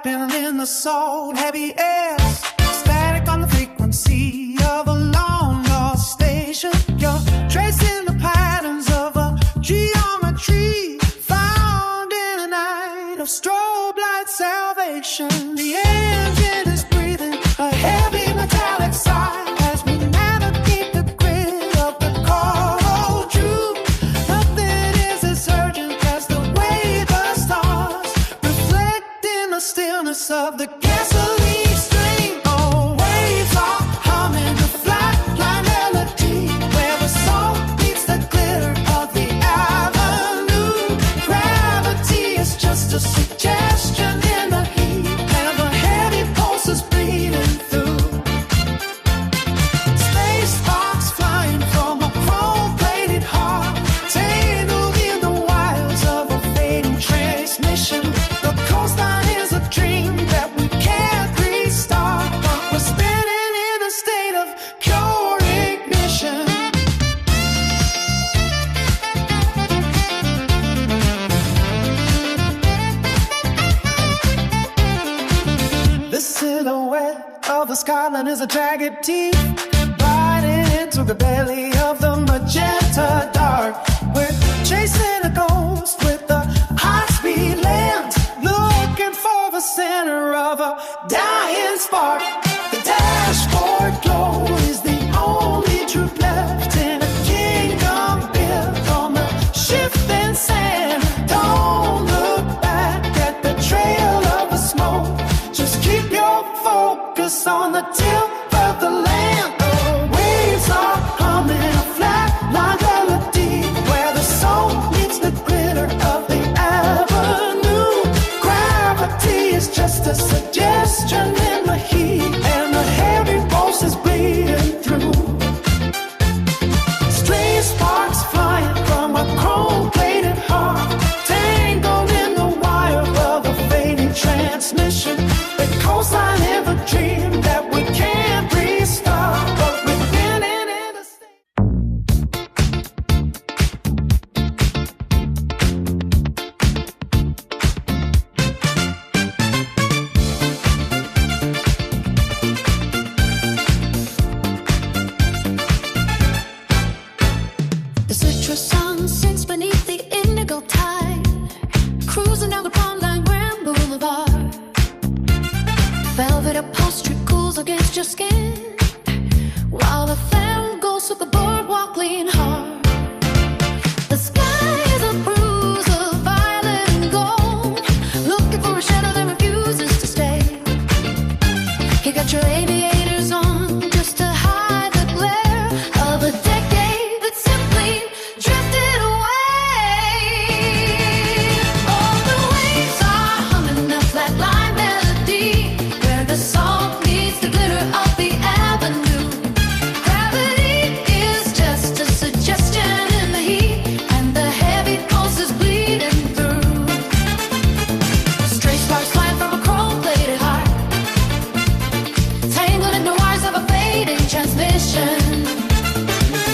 flapping in the salt heavy air. Static on the frequency of a long lost station. You're tracing the patterns of a geometry found in a night of strobe light salvation. The engine is breathing a heavy metallic sigh as we navigate the grid of the cold truth. Nothing is as urgent as the way the stars reflect in the stillness of the gasoline stream. Oh, waves are humming a flatline melody where the salt meets the glitter of the avenue. Gravity is just a suggestion in the heat, and the heavy pulses bleeding through. Space sparks flying from a chrome-plated heart, tangled in the wires of a fading transmission. The coastline is a dream that we can't restart, but we're spinning in a state of pure ignition. The silhouette of the skyline is a jagged teeth, biting into the belly of the magenta dark. We're chasing a ghost with a high-speed lens, looking for the center of a dying spark. The dashboard glow is the only truth left in a kingdom built on the shifting sand. Don't look back at the trail of the smoke, just keep your focus on the tip of the land. The waves are humming a flatline melody where the soul meets the glitter of the avenue. Gravity is just a suggestion in the heat, and the heavy pulse is bleeding through. Strange sparks flying from a chrome-plated heart, tangled in the wire of a fading transmission. The coastline is a dream that we can't restart, but we're spinning in a state. The citrus sun sinks beneath the indigo tide, cruising down the pond line Grand Boulevard. Velvet upholstery cools against your skin, while the fan goes with the boardwalk lean hard. The sky is a bruise of violet and gold, looking for a shadow that refuses to stay. You got your aviators on just to hide the glare of a decade that simply drifted away. Oh, the waves are humming a flatline melody where the salt meets the glitter of the avenue. Gravity is just a suggestion in the heat, and the heavy pulse is bleeding through. Stray sparks flying from a chrome-plated heart, tangled in the wires of a fading transmission.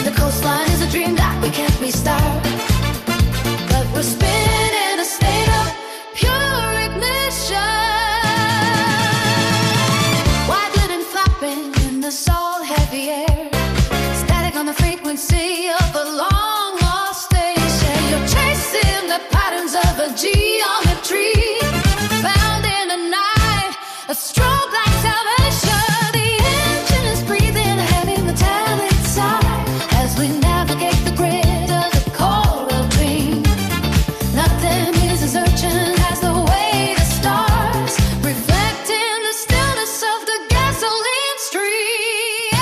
The coastline is a dream that we can't restart, but we're spinning in a state of pure ignition. White linen flapping in the salt-heavy air, static on the frequency of a long-lost station. You're chasing the patterns of a geometry found in a night of strobe light salvation. The engine is breathing a heavy metallic sigh as we navigate the grid of the coral dream. Nothing is as urgent as the way the stars reflect in the stillness of the gasoline stream.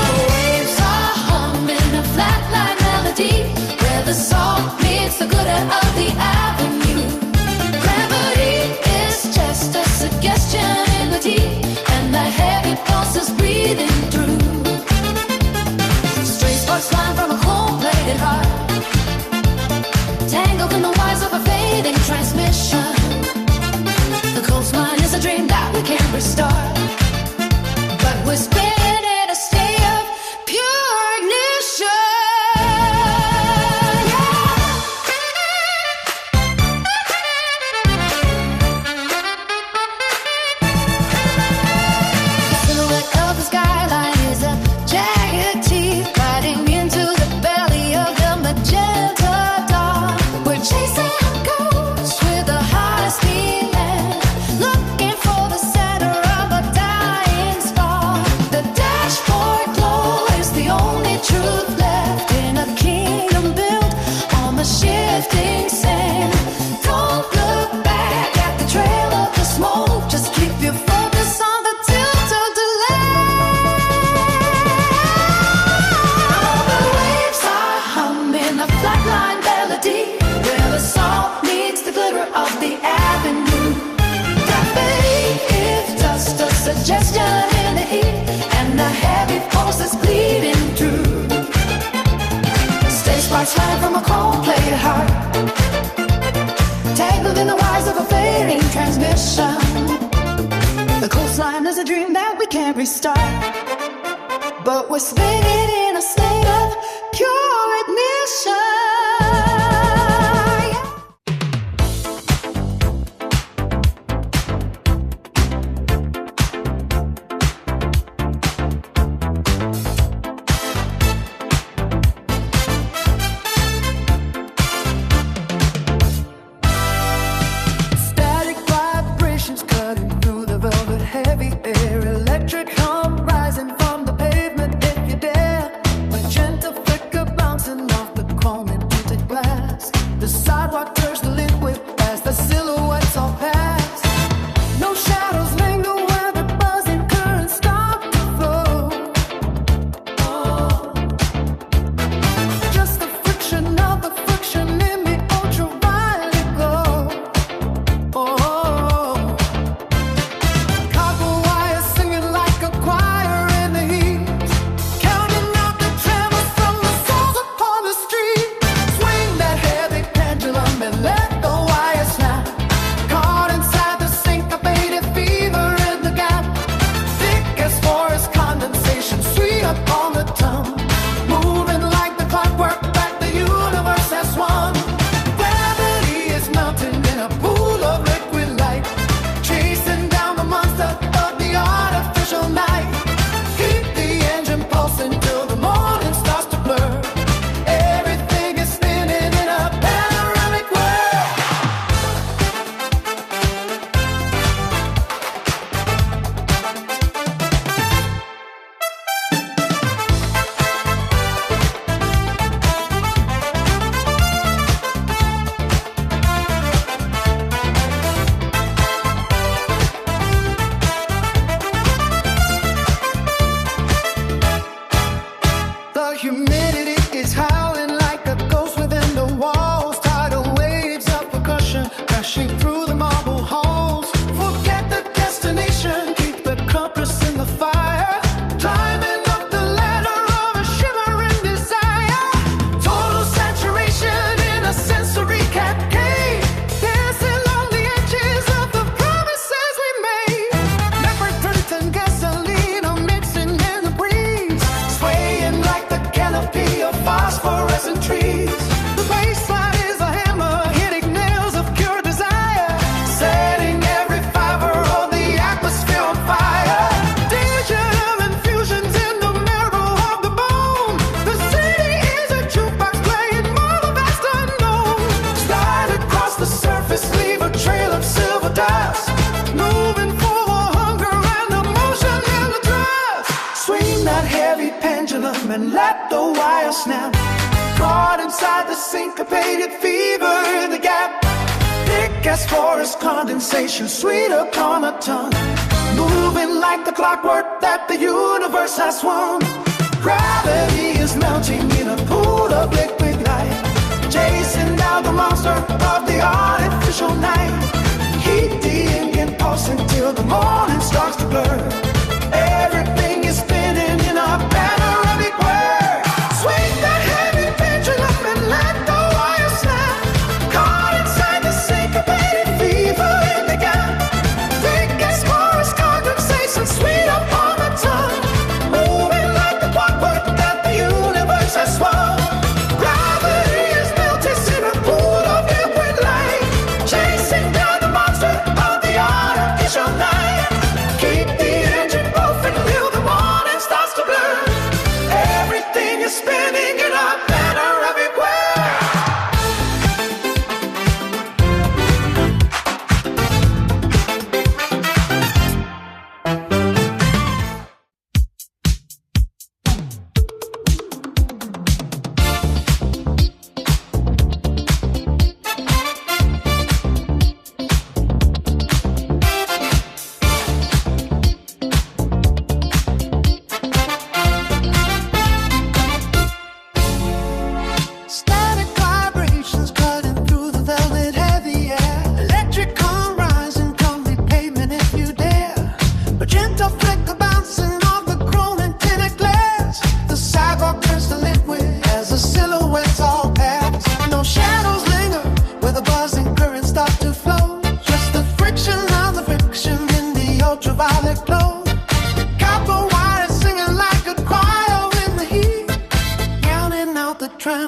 The waves are humming a a heavy force that's bleeding through. Stay sparks flying from a cold plate heart, tangled in the wires of a fading transmission. The coastline is a dream that we can't restart, but we're spinning in a state of pure ignition. And let the wire snap. Caught inside the syncopated fever in the gap. Thick as forest condensation, sweet upon a tongue. Moving like the clockwork that the universe has swung. Gravity is melting in a pool of liquid light, chasing down the monster of the artificial night. Heat the engine pulse until the morning starts to blur. Everything is spinning in a panoramic whir. Swing that heavy pendulum and let the wire snap. Caught inside the syncopated fever in the gap. Thick as forest condensation, sweet upon the tongue. Moving like the clockwork that the universe has swung. Gravity is melting in a pool of liquid light, chasing down the monster of the artificial night. Keep the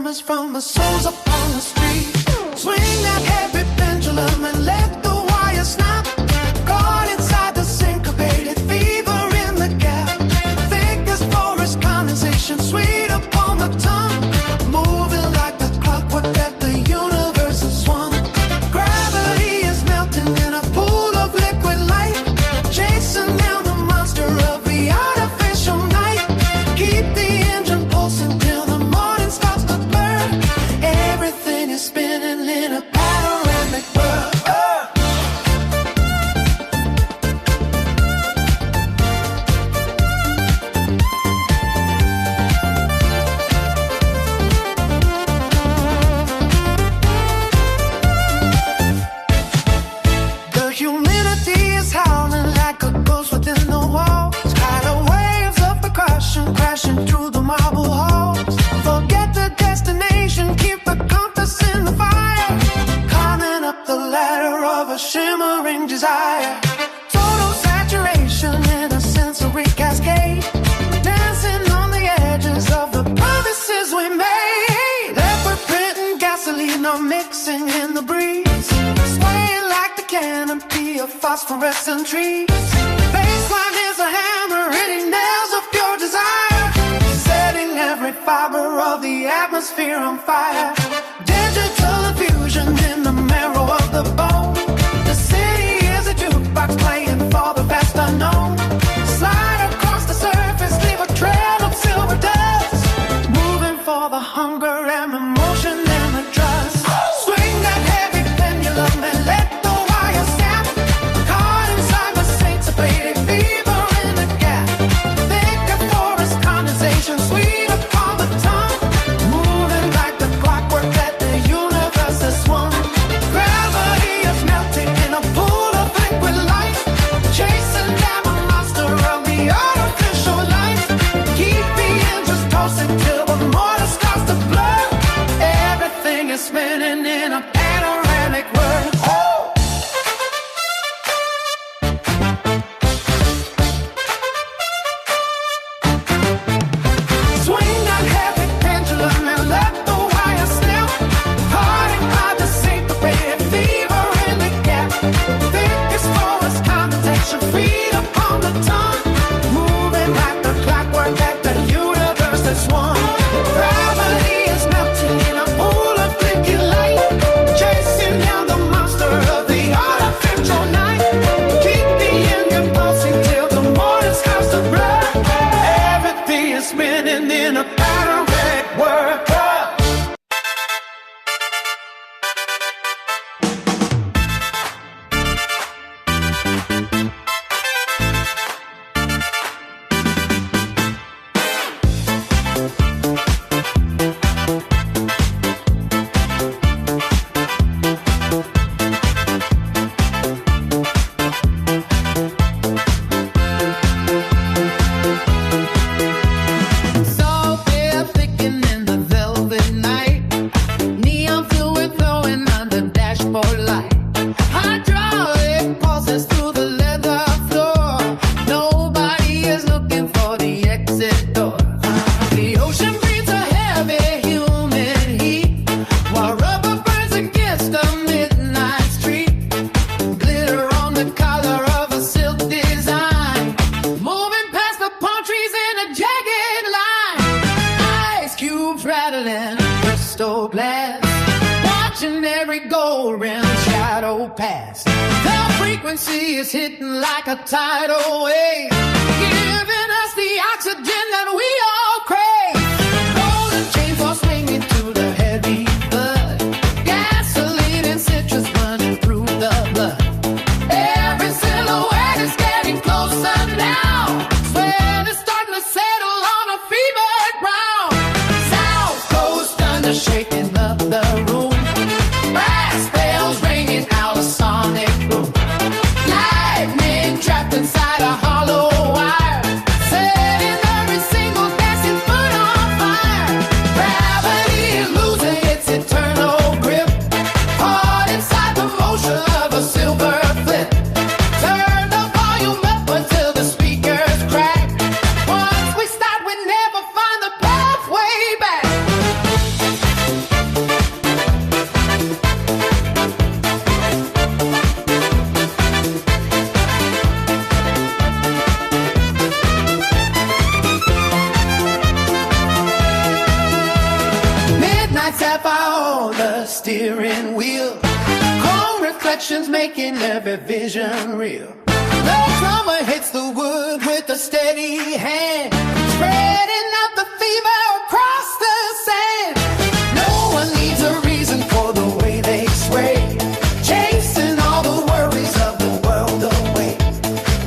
simmers from the souls upon the street. Swing that heavy pendulum and let the wire snap. Caught inside the syncopated fever in the gap. Thick as forest condensation, sweet upon the tongue. Moving like the clockwork that the universe is one. Gravity is melting in a pool of liquid light. Chasing down the monster of the artificial night. Keep the engine pulsing till the morning starts to burn. Everything is spinning in a panoramic world. The humidity is howling like a ghost within the walls. Tidal waves of percussion crashing through the marble halls. Forget the destination, keep the compass in the fire. Climbing up the ladder of a shimmering desire. Total saturation in a sensory cascade. Dancing on the edges of the promises we made. Leopard print and gasoline are mixing in the breeze. Swaying like the canopy of phosphorescent trees. Baseline is a hammer hitting nails of pure desire. Setting every fiber of the atmosphere on fire. Digital infusion in the marrow of the bone. The city is a jukebox playing for the fast unknown. Slide across the surface, leave a trail of silver dust. Moving for the hunger and emotion and the trust. Swing that heavy pendulum and let the wire snap. Caught inside the syncopated fever in the gap. Thick as forest condensation, sweet upon the tongue. Moving like the clockwork that the universe is one. Gravity is melting in a pool of liquid light. Chasing down a monster of the artificial light. Keep the engines pulsing till the mortar starts to blur. Everything is spinning in a panoramic world. Swing that heavy pendulum and let the wire snap. Caught inside the syncopated fever in the gap. Thick as forest condensation, feet upon the tongue. Moving like the clockwork that the universe is one. Gravity is melting in a pool of liquid light. Chasing down the monster of the artificial night. Keep the engine pulsing till the morning starts to blur. Everything is spinning in a panoramic world. Salt air thickening in the velvet night. Neon fluid flowing under dashboard light. Hydraulic pulses through the leather floor. Nobody is looking for the exit door. The ocean breathes a heavy humid heat, while rubber burns against the midnight street. Glitter on the collar of a silk design. Moving past the palm trees in a jagged line. Ice cubes rattling crystal glass. Watching every gold rim shadow pass. The frequency is hitting like a tidal wave, giving us the oxygen that we all crave. Golden chains are swinging through the heavy blood. Gasoline and citrus running through the blood. Every silhouette is getting closer now. Sweat is starting to settle on a fevered ground. South Coast thunder shaking up the room. Brass bells ringing out a sonic boom. Lightning trapped inside a hollow wire. Setting the sapphire on the steering wheel. Chrome reflections making every vision real. The drummer hits the wood with a steady hand, spreading out the fever across the sand. No one needs a reason for the way they sway, chasing all the worries of the world away.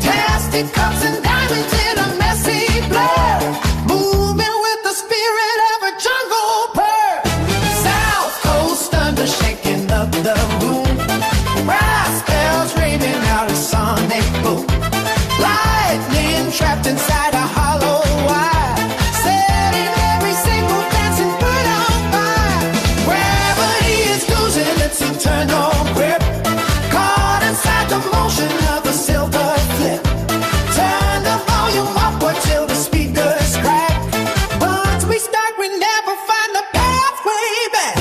Plastic cups and diamonds in a messy blur, moving with the spirit of a jungle bird. South Coast thunder shaking up the moon, brass bells ringing out a sonic boom. Lightning trapped inside a hollow wire, setting every single dancing bird on fire. Gravity is losing its eternal grip, caught inside the motion of a silver flip. Turn the volume upward till the speakers crack. Once we start, we never find the pathway back.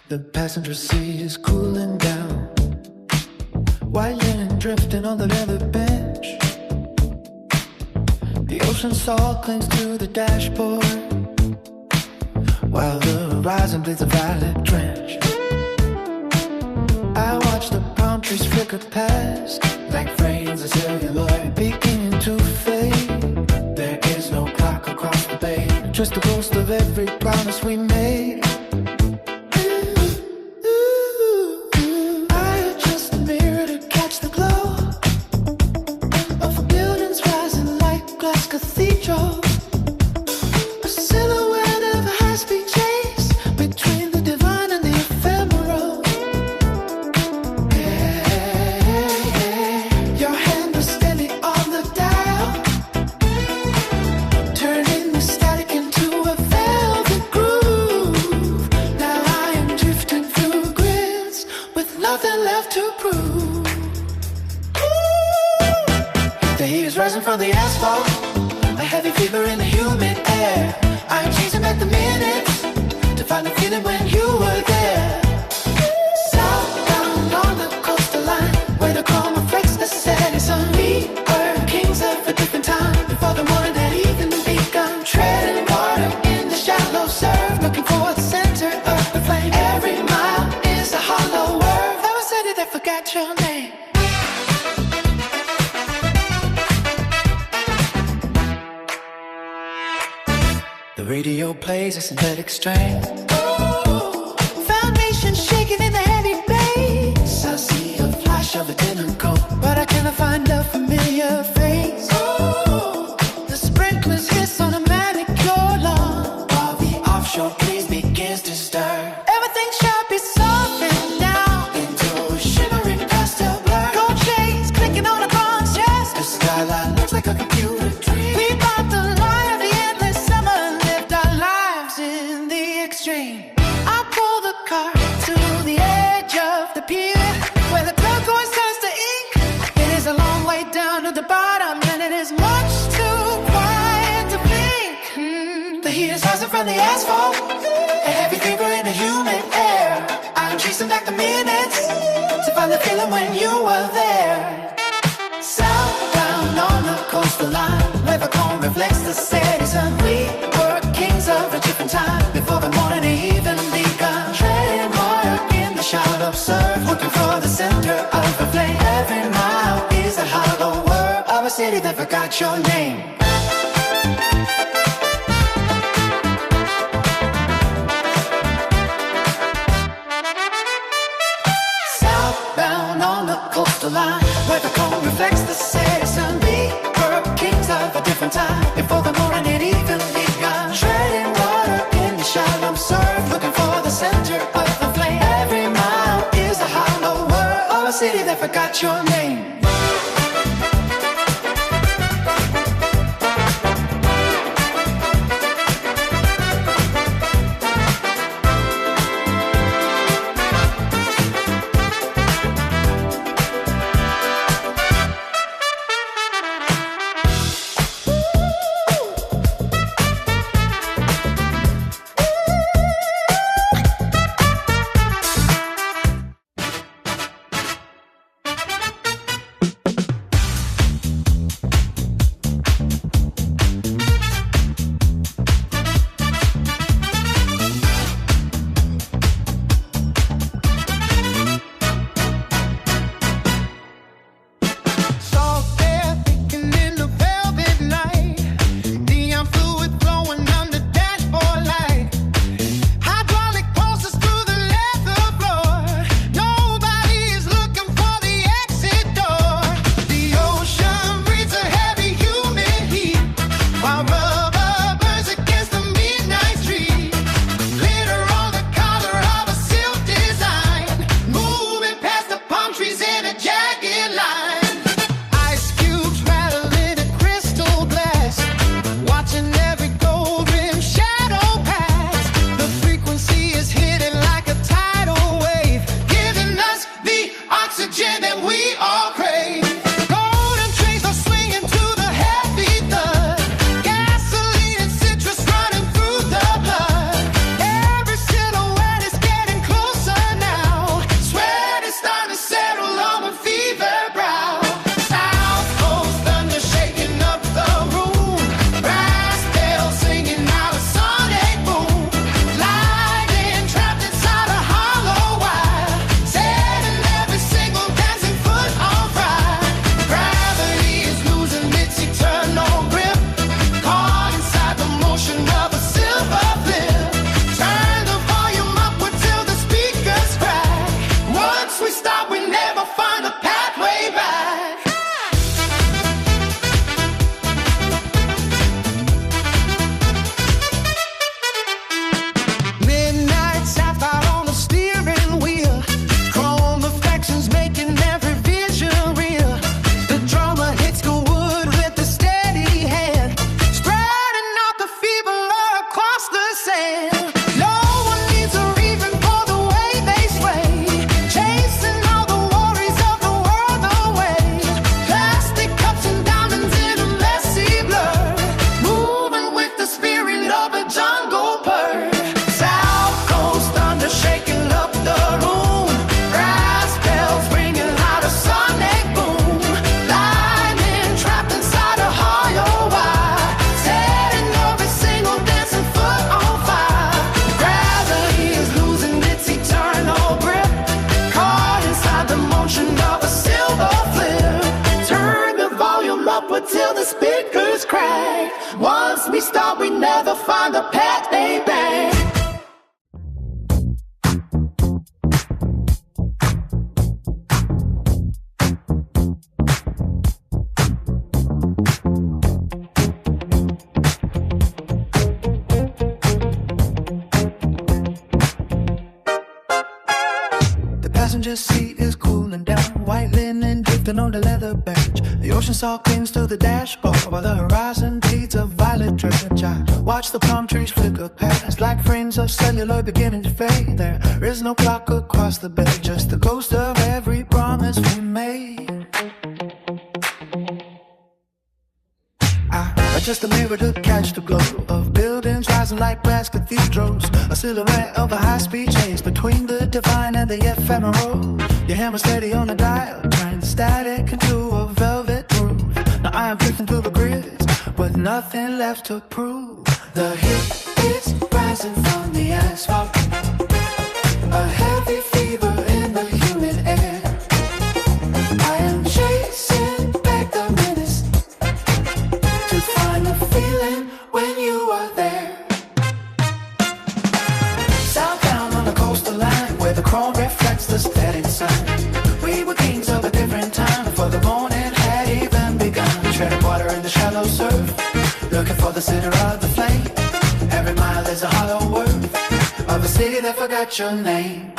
The passenger seat is cooling down, while linen drifting on the leather bench. The ocean salt clings to the dashboard, while the horizon bleeds a violet drench. I watch the palm trees flicker past, like frames of celluloid beginning to fade. There is no clock across the bay, just the ghost of every promise we made. Cathedral, a silhouette of a high-speed chase between the divine and the ephemeral. Hey, your hand was steady on the dial, turning the static into a velvet groove. Now I am drifting through grids with nothing left to prove. The heat is rising from the asphalt, a heavy fever in the humid air. I'm chasing back the minutes to find the feeling when you were there. Southbound on the coastal line, where the calm reflects the setting sun. We were kings of a different time, before the morning had even begun. Treading water in the shallow surf, looking for the center of the flame. Every mile is a hollow word. I was city that forgot your name. The radio plays a synthetic strain. Ooh, foundation shaking in the heavy bass. I see a flash of a denim coat, but I cannot find a familiar face. Ooh, the sprinklers hiss on a manicure lawn, while the offshore breeze begins to stir. Everything shall be softened down into a shimmering pastel blur. Gold chains clicking on a bronze chest. The skyline looks like a computer dream. We bought the lie of the endless summer, lived our lives in the extreme. I pull the car to the edge of the pier, where the turquoise turns to ink. It is a long way down to the bottom, and it is much too quiet to blink. The heat is rising from the asphalt, a heavy fever in the humid air. I'm chasing back the minutes to find the feeling when you were there. Southbound on the coastal line, where the calm reflects the setting sun. We were kings of a different time, before the morning even begun. Treading water in the shallow surf, looking for the center of a flame. Every mile is a hollow word of a city that forgot your name. Southbound on the coastal line, where the calm reflects the setting sun. We were kings of a different time, before the morning had even begun. Treading water in the shallow surf, looking for the center of the flame. Every mile is a hollow word of a city that forgot your name. once we start, we never find a pet, baby. Passenger seat is cooling down, white linen drifting on the leather bench. The ocean salt clings to the dashboard while the horizon bleeds a violet drench. I watch the palm trees flicker past, like frames of celluloid beginning to fade. There is no clock across the bay, just the ghost of every promise we made. I just a mirror to catch the glow of buildings rising like brass cathedrals, a silhouette of a high-speed chase between the divine and the ephemeral. Your hammer steady on the dial, turning static into a velvet groove. Now I am drifting through the grids with nothing left to prove. The heat is rising from the asphalt, a heavy fever in the humid air. I am chasing back the minutes to find the feeling when you are there. Southbound on the coastal line, where the chrome reflects the setting sun. We were kings of a different time before the morning had even begun. Treading water in the shallow surf, looking for the center of the flame. Every mile is a hollow word of a city that forgot your name.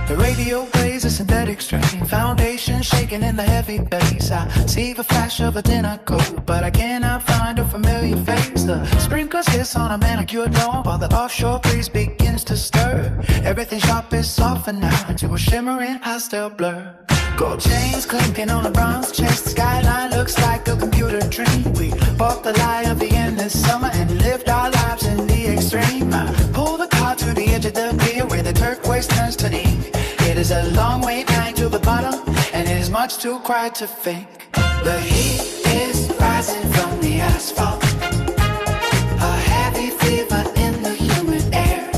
The radio plays a synthetic strain, foundation shaking in the heavy bass. I see the flash of a dinner coat, but I cannot find a familiar face. The sprinklers hiss on a manicured lawn while the offshore breeze begins to stir. Everything sharp is softened now into a shimmering pastel blur. Gold chains clinking on a bronze chest, the skyline looks like a computer dream. We bought the lie of the endless summer and lived our lives in the extreme. I pull the car to the edge of the pier where the turquoise turns to ink. It is a long way down to the bottom, and it is much too quiet to think. The heat is rising from the asphalt, a heavy fever in the humid air.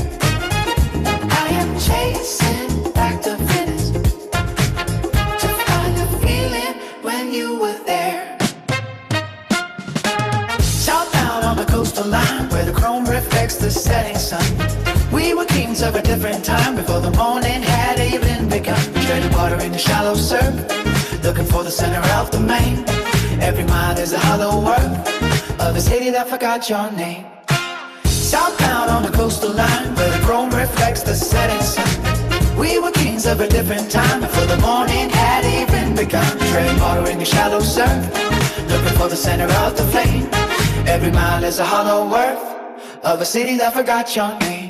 I am chasing back the minutes to find a feeling when you were there. Southbound on the coastal line, where the chrome reflects the setting sun. We were kings of a different time before the morning had even begun. Treading water in the shallow surf, looking for the center of the main. Every mile is a hollow word of a city that forgot your name. Southbound on the coastal line, where the chrome reflects the setting sun. We were kings of a different time before the morning had even begun. Treading water in the shallow surf, looking for the center of the flame. Every mile is a hollow word of a city that forgot your name.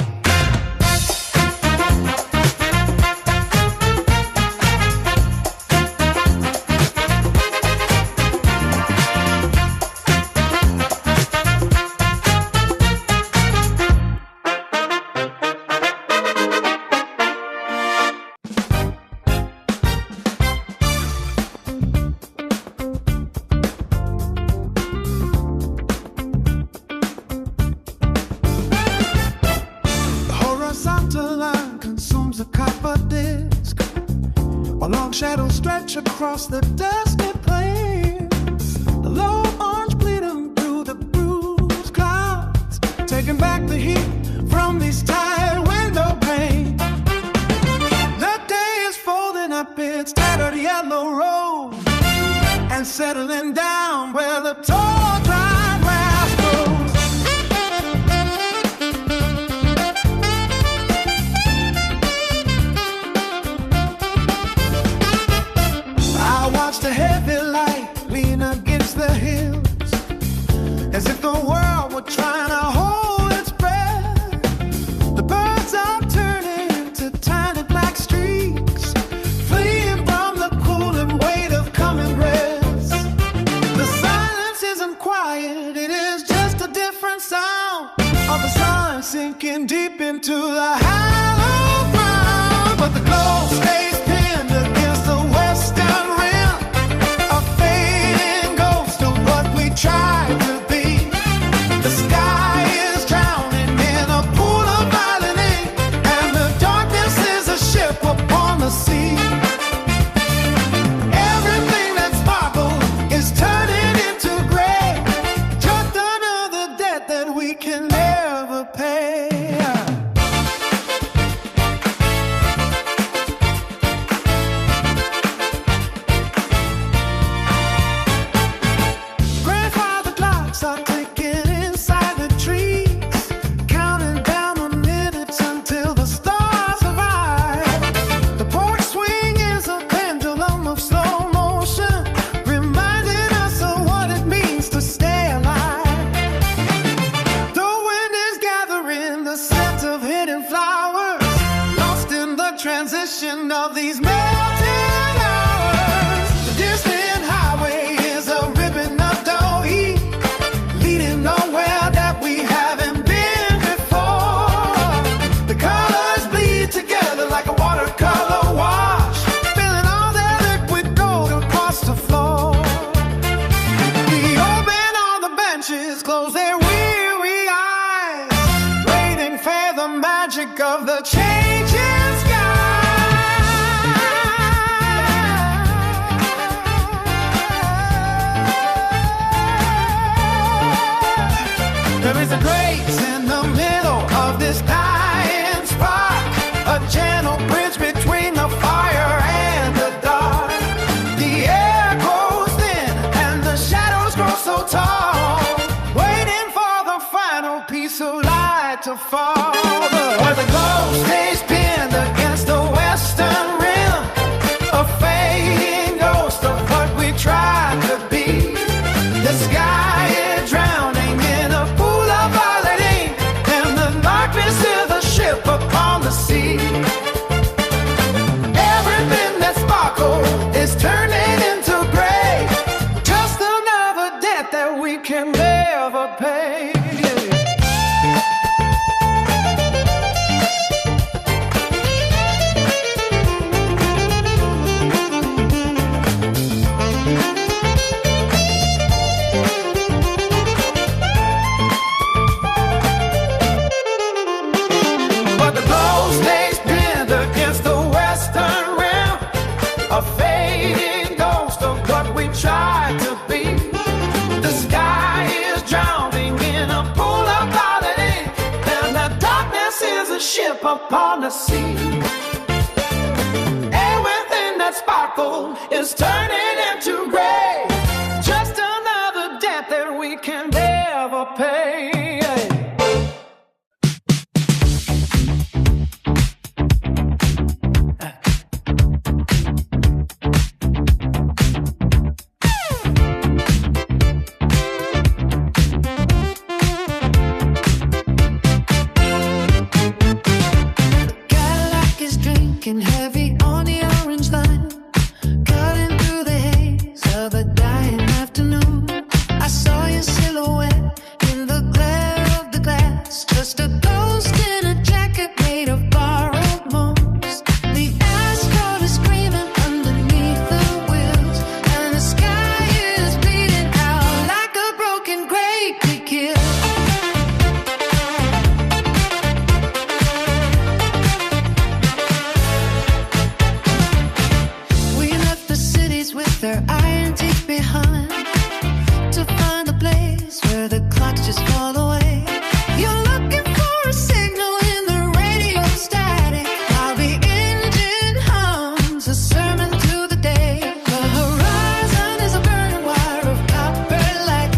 Shadows stretch across the dusty plains, the low orange bleeding through the bruised clouds, taking back the heat from these tired window panes. The day is folding up its tattered yellow robe and settling down where the tall dry grass grows. Watch the heavy light lean against the hills, as if the world were trying to hold its breath. The birds are turning into tiny black streaks, fleeing from the cooling weight of coming breaths. The silence isn't quiet, it is just a different sound of the sun sinking deep into the hollow ground. But the glow stays pinned against the western rim, tried to be. The sky is drowning in a pool of violet ink, and the darkness is a ship upon the sea. Everything that sparkled is turning into gray, just another debt that we close their weary eyes, waiting for the magic of the changing sky. There is a grace in the middle of this dying spark, a gentle bridge between the fire and the dark. The air grows thin and the shadows grow so tall, waiting for the final piece of light to fall. But the glow stays pinned against the western rim, a fading ghost of what we tried to be. The sky is drowning in a pool of violet ink, and the darkness is a ship upon the sea. Everything that sparkled is turning into gray, just another debt that we can never pay. But the glow stays pinned against the western rim, a fading ghost of what we tried to be. The sky is drowning in a pool of violet ink, and the darkness is a ship upon the sea. Everything that sparkled is turning into gray, just another debt that we can never pay. Cadillac is drinking heavy on the orange line, cutting through the haze of a dying afternoon. I saw your silhouette in the glare of the glass, just a ghost in a jacket made of borrowed moons. The asphalt is screaming underneath the wheels, and the sky is bleeding out like a broken great big kill. We left the cities with their iron teeth behind, to find a place where the clocks just fall away. You're looking for a signal in the radio static, while the engine hums a sermon to the day. The horizon is a burning wire of copper light,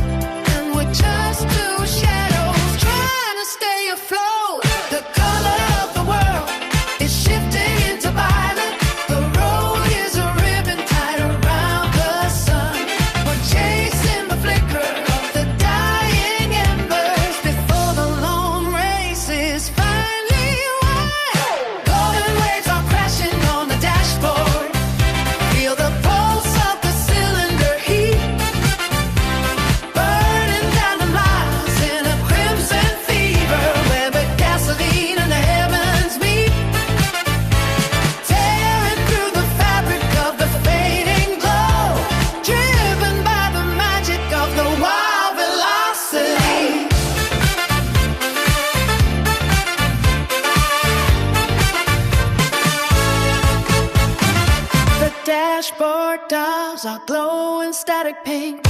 and we're just two shadows trying to stay afloat. The color of the world is shifting into violet. The road is a ribbon tied around the sun. We're chasing the flicker of the dying embers before the long race is finally won. Golden waves are crashing on the dashboard. Feel the pulse of the cylinder heat, burning down the miles in a crimson fever, where the gasoline and the heavens meet, tearing through the fabric of the fading glow, driven by the magic of the wild velocity. The dashboard dials are glowing static pink,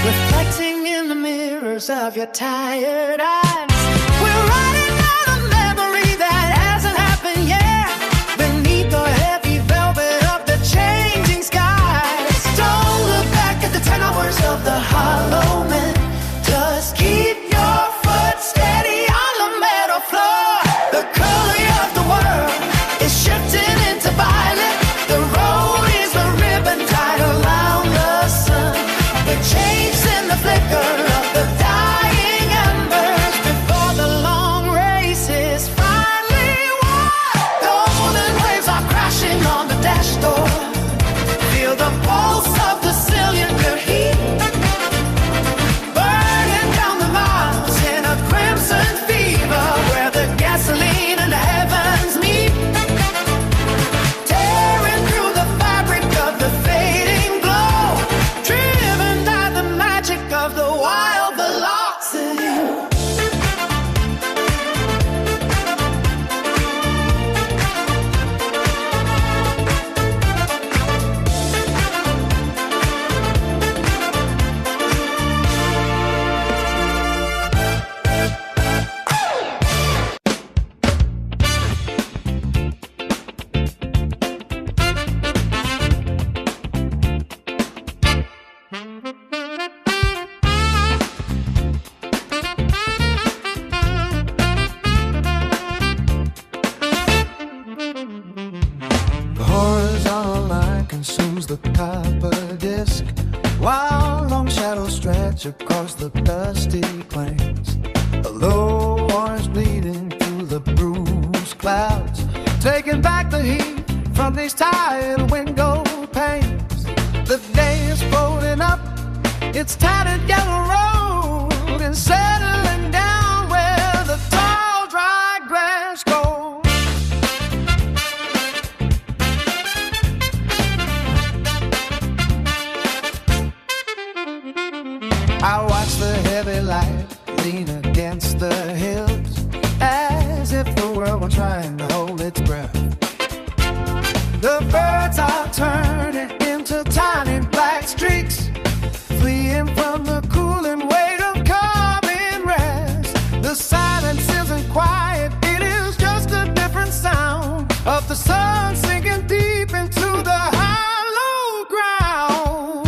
reflecting in the mirrors of your tired eyes. We're riding out a memory that hasn't happened yet, beneath the heavy velvet of the changing skies. Don't look back at the 10 hours of the hollow man, just keep your foot steady on the metal floor. The color of the world is shifting into violet. The road is a ribbon tied around the sun. We're chasing the flicker of the dying embers before the dusty plains. A low orange bleeding through the bruised clouds, taking back the heat from these tired window panes. The day is folding up its tattered yellow road and settling down where the tall dry grass goes. I watch the heavy light lean against the hills, as if the world were trying to hold its breath. The birds are turning into tiny black streaks, fleeing from the cooling weight of coming rest. The silence isn't quiet, it is just a different sound of the sun sinking deep into the hollow ground.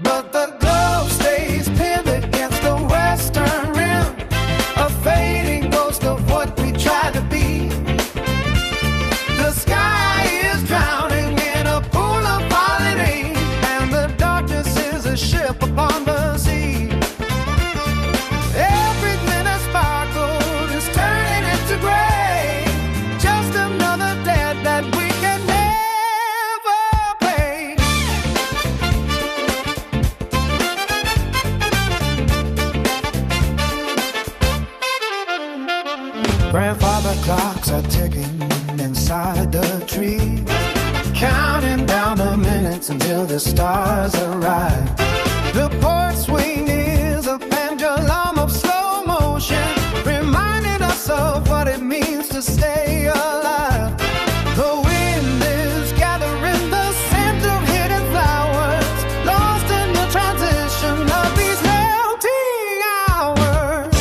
But the glow stays pinned against the western rim, a fading ghost of what we tried to be. The sky is drowning in a pool of holiday, and the darkness is a ship upon the sea. Everything that sparkled is turning into gray, just another debt that we can never pay. Grandfather clocks are ticking inside the tree, counting down the minutes until the stars arrive. The port swing is a pendulum of slow motion, reminding us of what it means to stay alive. The wind is gathering the scent of hidden flowers, lost in the transition of these melting hours.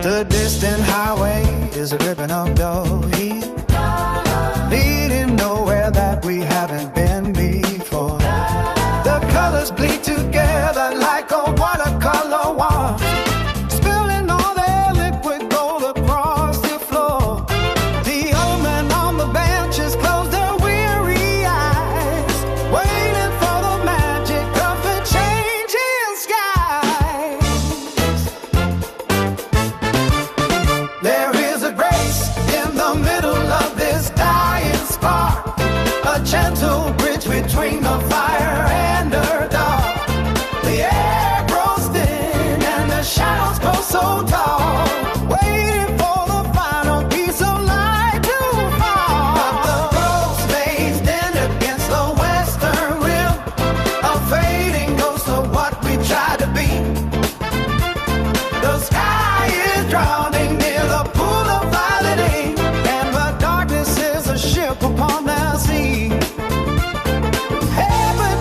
The distant highway is a ribbon of dull heat, leading nowhere that we haven't been before. The colors bleed together like a watercolor wall, spilling all their liquid gold across the floor. The old men on the benches close their weary eyes, waiting for the magic of the changing skies. There is a grace in the middle of this dying spark, a gentle bridge between the fire and the dark. The air grows thin and the shadows grow so tall, waiting for the final piece of light to fall. But the glow stays thin against the western rim, a fading ghost of what we tried to be. The sky is drowning near the pool of holiday, and the darkness is a ship upon the sea. Heaven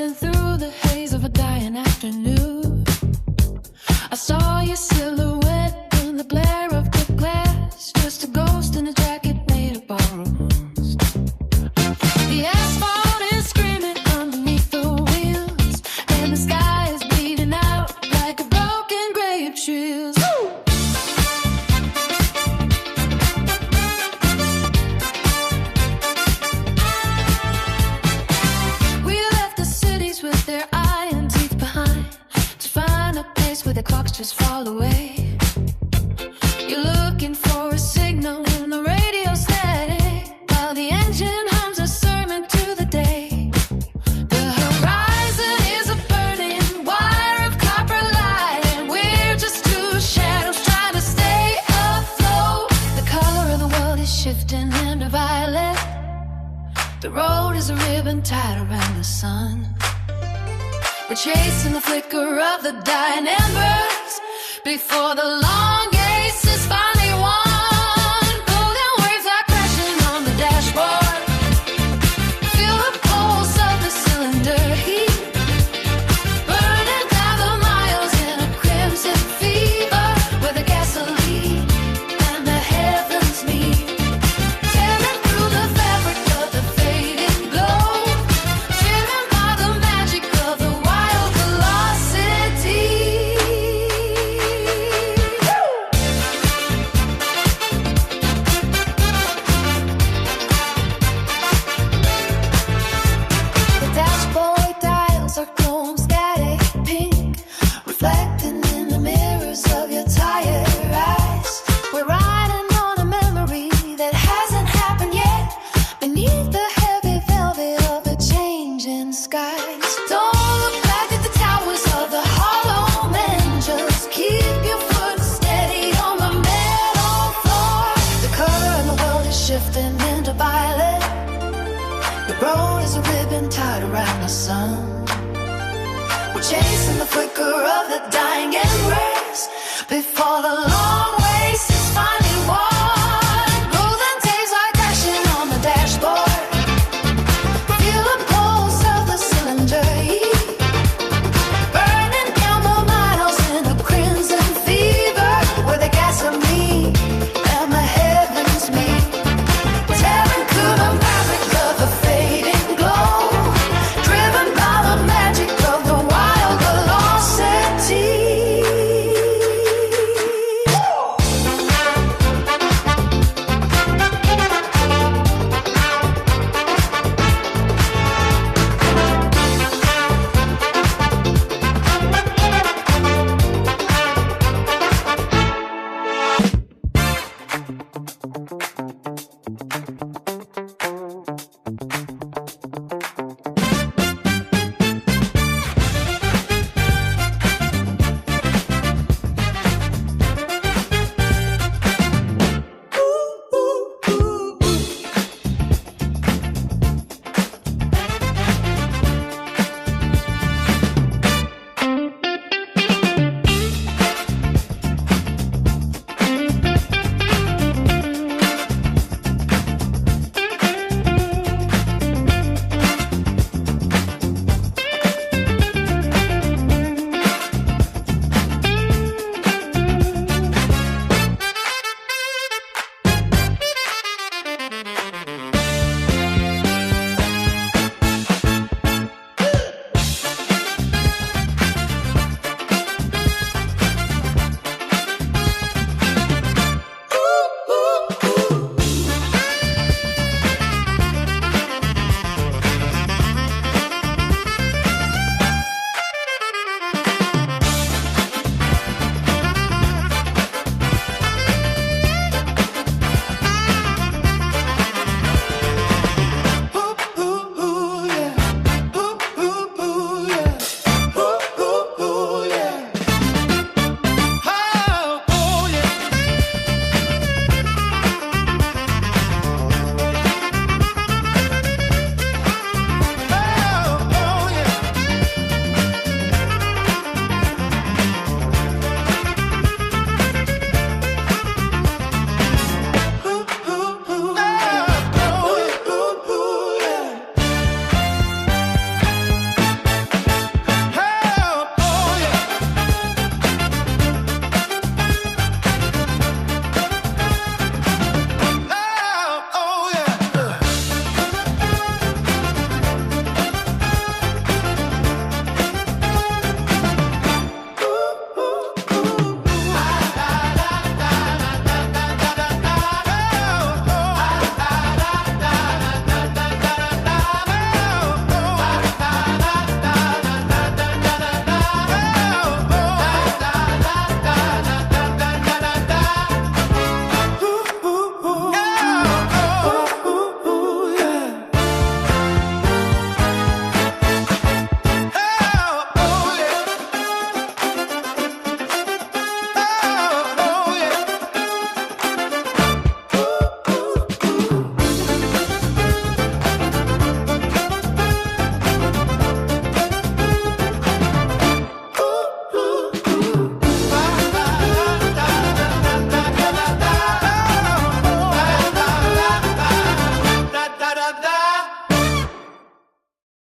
Cutting through the haze of a dying afternoon, I saw your silhouette in the glare of the glass, just a ghost in a jacket made of bones. The asphalt is screaming underneath the wheels, and the sky is bleeding out like a broken grave shield. We left the cities with their iron teeth behind to find a place where the clocks just fall away. You're looking for a signal in the radio static, while the engine hums a sermon to the day. The horizon is a burning wire of copper light, and we're just two shadows trying to stay afloat. The color of the world is shifting into violet. The road is a ribbon tied around the sun. We're chasing the flicker of the dying embers before the long ace is finally won. Golden waves are crashing on the dashboard. Feel the pulse of the cylinder heat, burning down the miles in a crimson fever, where the gasoline and the heavens meet. Tearing through the fabric of the fading glow, driven by the magic of the wild velocity. The dashboard dials are glowing static pink, reflecting in the mirrors of your tired eyes. We're riding on a memory that hasn't happened yet, beneath the heavy velvet of the changing skies. Don't look back at the towers of the hollow men, just keep your foot steady on the metal floor. The color of the world is shifting into violet. The road is a ribbon tied around the sun. We're chasing the flicker of the dying embers before the